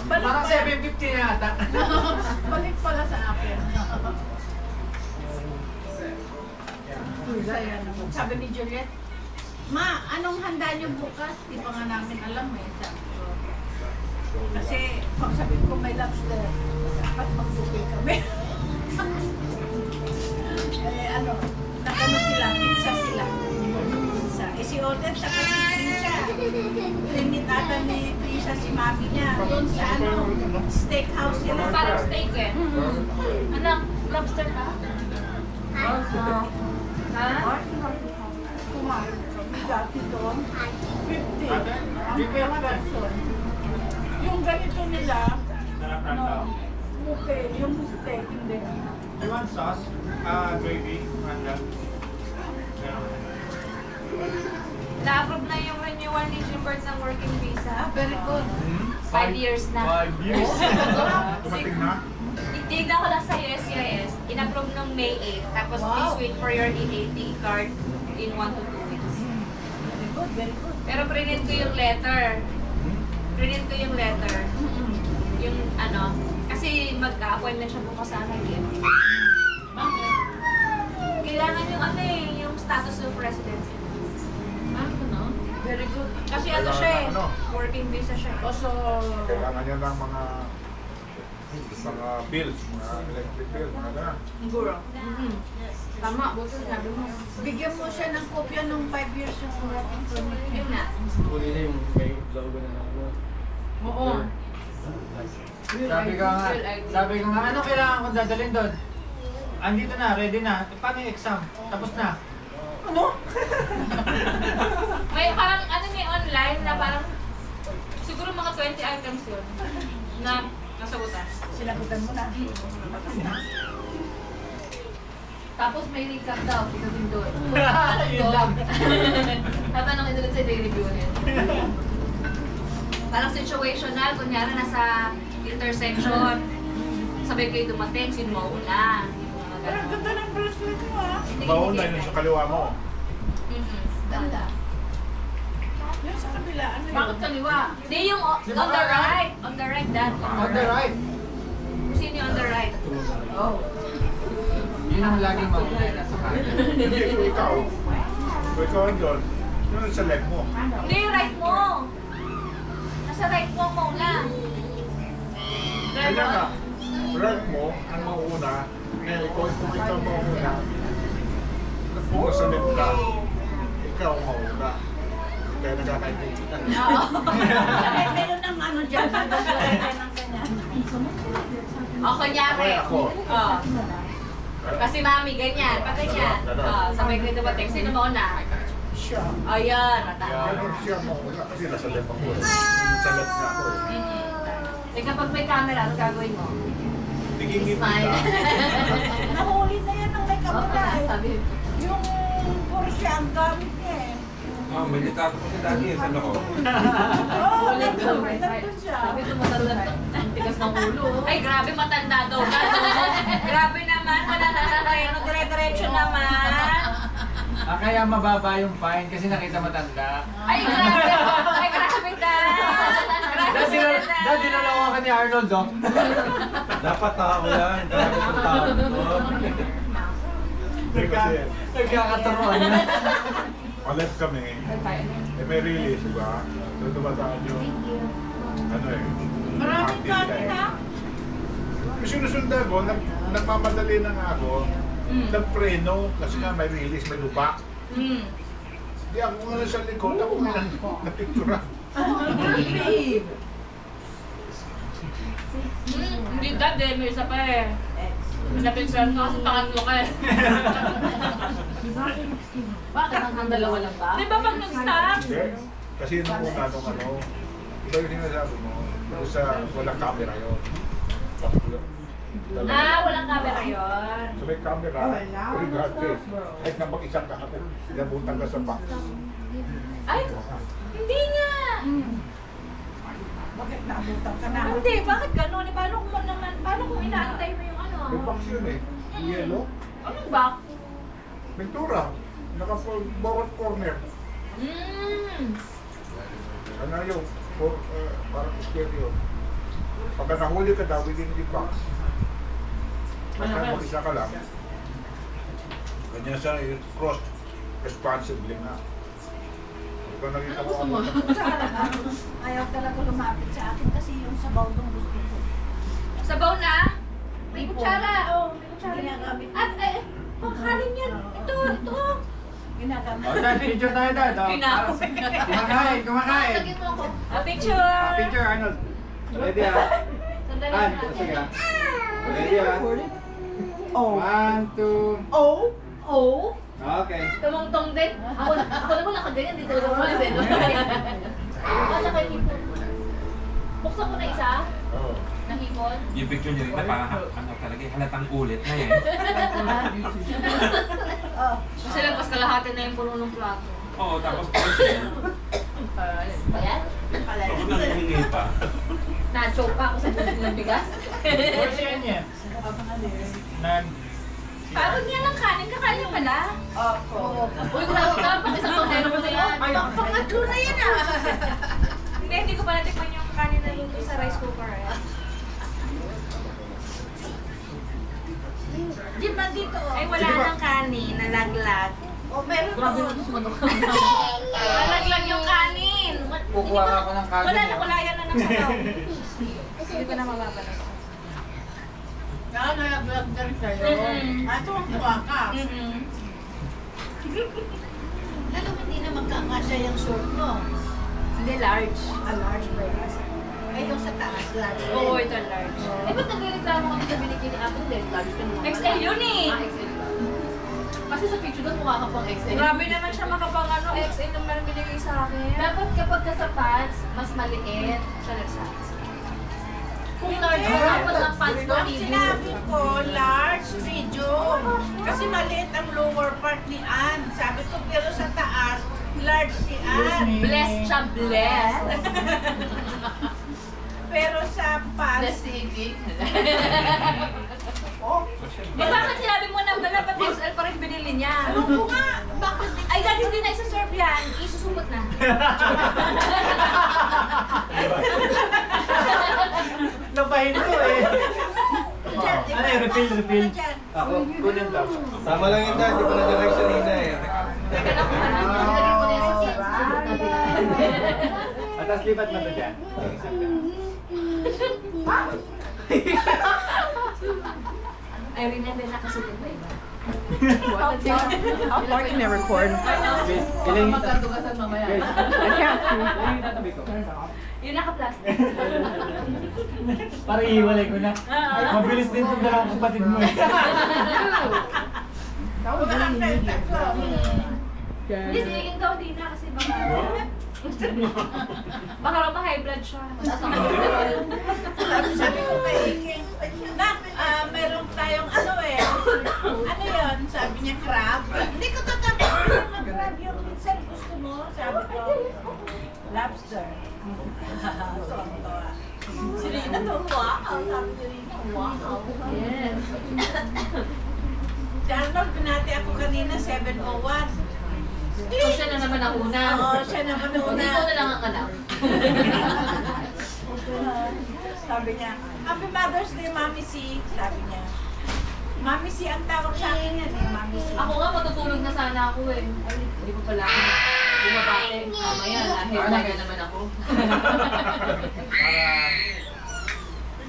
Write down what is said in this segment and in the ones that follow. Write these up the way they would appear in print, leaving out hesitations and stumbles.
Parang 750 na yata. Balik pala sa akin. Saya naman. Sabi ni Juliet, Ma, anong handa niyo bukas? Di pa nga namin alam eh. Sabi ko. Kasi pag sabi ko may lobster, dapat mag-bukay kami. Eh ano, nakano sila, pizza sila. Pizza. Eh si Odette sa kasi pizza. Limit ata ni pizza si mami niya. Doon sa ano, steakhouse sila. Parang steak eh. Anak, lobster ka? Ha? Kumain kami dati doon. 50. Ang person. Yung ganito nila, ano, okay, yung steak, hindi. You want sauce? Gravy? Na-approve na yung renewal ni Gilbert ng working visa. Very good. 5 years na. 5 years. Dumating na? Itignan ko lang sa USCIS, in-approve ng May 8. Tapos please wait for your EAD card in 1 to 2 weeks. Very good, very good. Pero print ko yung letter. Print ko yung letter. Yung ano, kasi magka-appointment siya bukas sa akin. Kailangan yung ano eh, yung status of residency. Ano? Very good. Kasi ano siya eh, Ano? working visa siya. Also, Kailangan niya ng mga bills, mga electric bills, mga gano'n. Siguro. Tama, buto sabi mo. bigyan mo siya ng kopya ng 5 years yung working permit. Yun na. Kunin niya yung may logo na ako. Oo. Sabi ko nga, ano kailangan kong dadalhin doon? Andito na, ready na. Paano yung exam? Tapos na. Ano? May parang ano may online na parang siguro mga 20 items yun na nasagutan. Sinagutan mo na. Tapos may recap daw, pinatin doon. Yun lang. Tatanungin ulit sa day review niya. Parang situational, kunyari nasa intersection, sabay kayo dumating, sino mauna. Pero ang ganda ng bracelet mo ah. Mauna yun sa kaliwa mo. Ganda. Yung sa kabila, ano yun? Bakit kaliwa? Hindi yung on the right. On the right, dad. On the right. Sino yung on the right? Oh. Yun ang laging mauna sa kanan. Hindi, kung ikaw. Kung ikaw yun, yun sa left mo. Hindi yung right mo. Nasa right mo mauna. Kaya nga, right mo, ang mauna, ngayon kung ikaw mauna, kung sa left ka, ikaw mauna. Kaya nagkakaibigan. Oo. Bakit meron ng ano dyan? Nagkakaroon tayo ng ganyan. O, kunyari. Okay, ako. Oo. Kasi mami, ganyan. Pag ganyan. Sabay kayo dumating. Sino mauna? Siya. Ayan, matama. Ganun siya mauna kasi nasa left ako. Sa left na ako. Eh kapag may camera, ano gagawin mo? Tingin Smile. Nahuli na yan ng may kamera eh. Sabi, Yung Porsche ang gamit niya eh. May litrato ko si Daddy sa loob. Oo, nandun siya. sabi ko matanda to. Ang tigas ng ulo. Ay, grabe matanda daw. Grabe naman. Wala na tayo. Dire-diretso naman. Kaya mababa yung fine kasi nakita matanda. Ay, grabe. Ay, grabe dad. Dad, dinalawa ka ni Arnold, oh. Dapat tao yan. Dapat yung tao ko. Nagkakataruan na. Pa-left kami, may release, diba? So dumadaan yung, ano eh, Maraming kanin ha? yung sinusundan ko, nagmamadali na nga ako, nagpreno, kasi nga may release, may lubak. Di ako nga sa likod, ako nga napictura. Hindi dad eh. May isa pa eh. Pinapinsuran ko kasi pangatlo ka eh. Bakit hanggang dalawa lang ba? Di ba pag nag-stop? Hindi. Kasi nung una, nung ano, iba yung sinasabi mo, yung sa walang camera yun. Walang camera yun. So may camera, fully guarded. Kahit na mag-isang kahapon, inabutan ka sa box. Ay, hindi nga. Bakit naabutan ka na? Hindi, bakit gano'n? Paano kung inaantay mo yung ano? May box yun eh, yung yellow. Anong box? Pintura, naka-bawat corner. Ano yung parang stereo. Pagka nahuli ka daw, within the box. Pagka mag-isa ka lang, ganyan siya, cross responsibly na. Ikaw nakita mo ako. Ayaw talaga lumapit sa akin kasi yung sabaw nung gusto ko. Sabaw na? May kutsara. Oo, may kutsara. Ginagamit. At, pangkanin yan. Ito. Ginagamit. O, dad, picture tayo, dad. O, Pinapin. Kumakain. Lagyan mo ako. Picture. Picture, Arnold. Ready ah. Sandali An, natin. sige ah. Ready ah. Oh. 1, 2. Oh. Oh. Okay. Tumungtong din. Ako naman nakaganyan dito. Umalis din. Wala kayo hipon. Buksan ko na isa. Oo. Nahipon. Yung picture niya rin na parang ano talaga, halatang ulit na yan. Oh. Kasi lang mas kalahati na yung puno ng plato. Oo, tapos portion. Ayan. Ako nangingi pa. Na-choke pa ako sa buong ng bigas. What's yan yan? Nan. Parang niya lang kanin. Kakain niya pala. Oo. Uy, grabe ka. Pakisang pangero mo na yan. Pangatlo na yan ah. Hindi ko pa natikman yung kanin na luto sa rice cooker. Di ba dito? Ay, wala nang kanin. Nalaglag. Oh, meron doon. Nalaglag yung kanin. Kukuha ka ako ng kanin. Wala na, kulayan na ng sabaw. Hindi ko na mababalas. Kaya nalaglag din sa'yo. Ato ang kuha ka. Alam mo, hindi na magkakasya yung short mo. Hindi, large. Large breakfast. Ay, yung sa taas, large. Oo, ito large. Eh, ba't nagreklamo kami sa binigyan ni Apple din? Large ka naman. XL yun eh! XL ba? Kasi sa picture doon mukha ka pang XL. Grabe naman siya makapang ano, XL yung meron binigay sa akin. Dapat kapag ka sa pants, mas maliit siya nag-size. Kung large ka, dapat ang pants mo, Ang medium. sinabi ko, large, medium. Kasi maliit ang lower part ni Ann. Sabi ko, pero sa taas, large si Ann. Blessed siya, blessed. Pero sa pants, Blessed si Iggy. Eh, bakit sinabi mo na dapat XL pa rin binili niya? ano ko nga, bakit Ay, dahil hindi na isa-serve yan. Isusumot na. Napahin ko eh. Diyan, Ano yung refill? Diyan. Ako, kunin daw. Tama lang yun dad, di ko na direction nila eh. Teka lang, nilagay ko na yan sa sumot natin. At tapos lipat mo to dyan. I remember nakasulit pa iba. How far can I record? Guys, ilang Magkatugasan mamaya. Guys, I can't see. ilang yung tatabi ko? Yung naka-plastic. Parang iiwalay ko na. Mabilis din itong dalawang kapatid mo eh. Huwag ang benta ko. Hindi, sigiging daw din na kasi baka raw ma-high blood siya. Sabi ko kay Iking, Nak, meron tayong ano eh. Ano yun? Sabi niya, crab. Hindi ko tatapos ng crab yung minsan gusto mo. Sabi ko, lobster. Tuwa-tuwa. Si Rina to, wow. Sabi ni Rina, wow. Yes. Si Arnold, binati ako kanina, 7:01. So siya na naman ang una. Oo, siya naman ang una. Hindi ko na lang ang anak. Sabi niya, Happy Mother's Day, Mami C. Sabi niya. Mami C ang tawag sa akin yan eh, Mami C. Ako nga, matutulog na sana ako eh. Ay, hindi ko pala ako bumabate. Mamaya, headline na naman ako.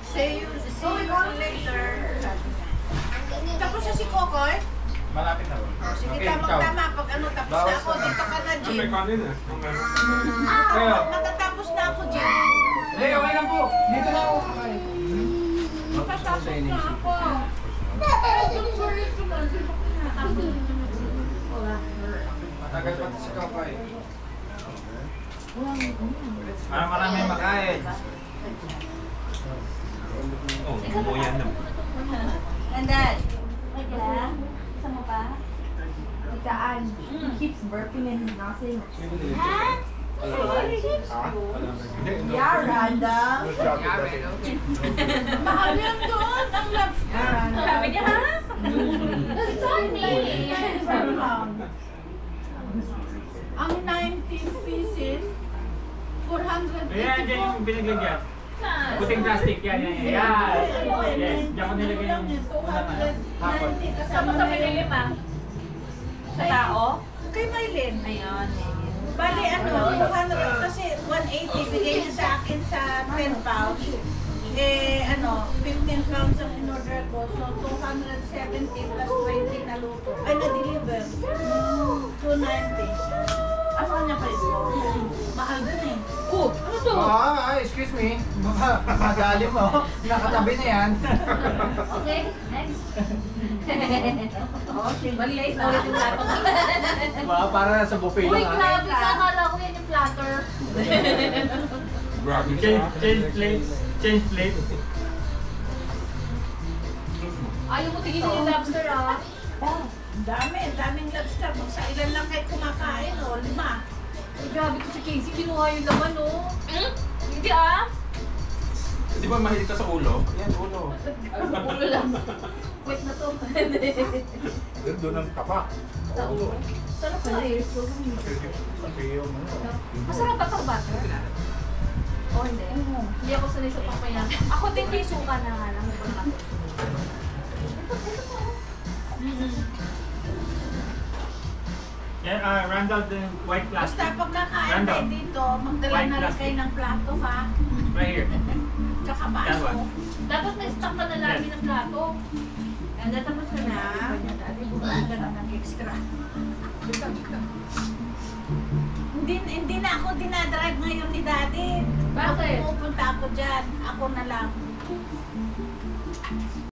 See you later. Sabi niya. Tapos na si Kokoy. Malapit na ba? Sige, Okay, tama-tama. Pag ano, tapos na ako. Dito ka na, Jim. kanin eh. Kayo. Natatapos na ako, Jim. Hindi, okay lang po. Dito na ako. Natatapos na ako. Matagal pa ito si Kapay. Marami makain. Oh, bumuyan na. Nandad. Sama pa? Daan. He keeps burping and nothing. Ha? Hindi, Yeah, random. Mahal yan doon. Ang lobster. Sabi niya, ha? Ang 19 pieces, Ayan, dyan yung 454. pinaglagyan. Saan? Puting plastic, yan. Yes, diyan ko nilagay yung unang hapon. Saan mo ito binili, ma? Sa tao? Kay Maylin. Ayun. Bali, 200 kasi 180 bigay niya sa akin sa 10 pounds. 15 pounds ang in-order ko. So, 270 plus 20 na luto. Ay, na-deliver. 290. Asan niya pa ito? Mahal din eh. Ano to? Excuse me. Baka madali mo. Nakatabi na yan. Okay, next. Okay, Malinis na ulit yung plato. Para sa buffet Uy, grabe ka. Akala ko yan yung platter. Grabe Change plate. Change plate. Ayaw mo tigilin yung lobster, ah. daming lobster. Kung sa ilan lang kayo kumakain, 5. Uy, grabe to si Casey. Kinuha yung laman, oh. Hindi, ah. Di ba mahilig ka sa ulo? Yan, ulo. Ulo lang. Wait na to. Doon ang tapak. Sa ulo. Sarap pala eh. Kasi yung Masarap ba ito butter? O hindi? Hindi ako sanay sa pampayan. Ako din may suka na nga lang. Yan, Randall, the white Basta plastic. pag nakain Randall. kayo dito, magdala White na rin plastic. kayo ng plato, ha? Right here. Tsaka That baso. one. Dapat may stock ka na lagi ng plato. And tapos ka na. Bumili ka na ng extra. Hindi na ako dinadrive ngayon ni Daddy. Bakit? Pag pupunta ako dyan, ako na lang.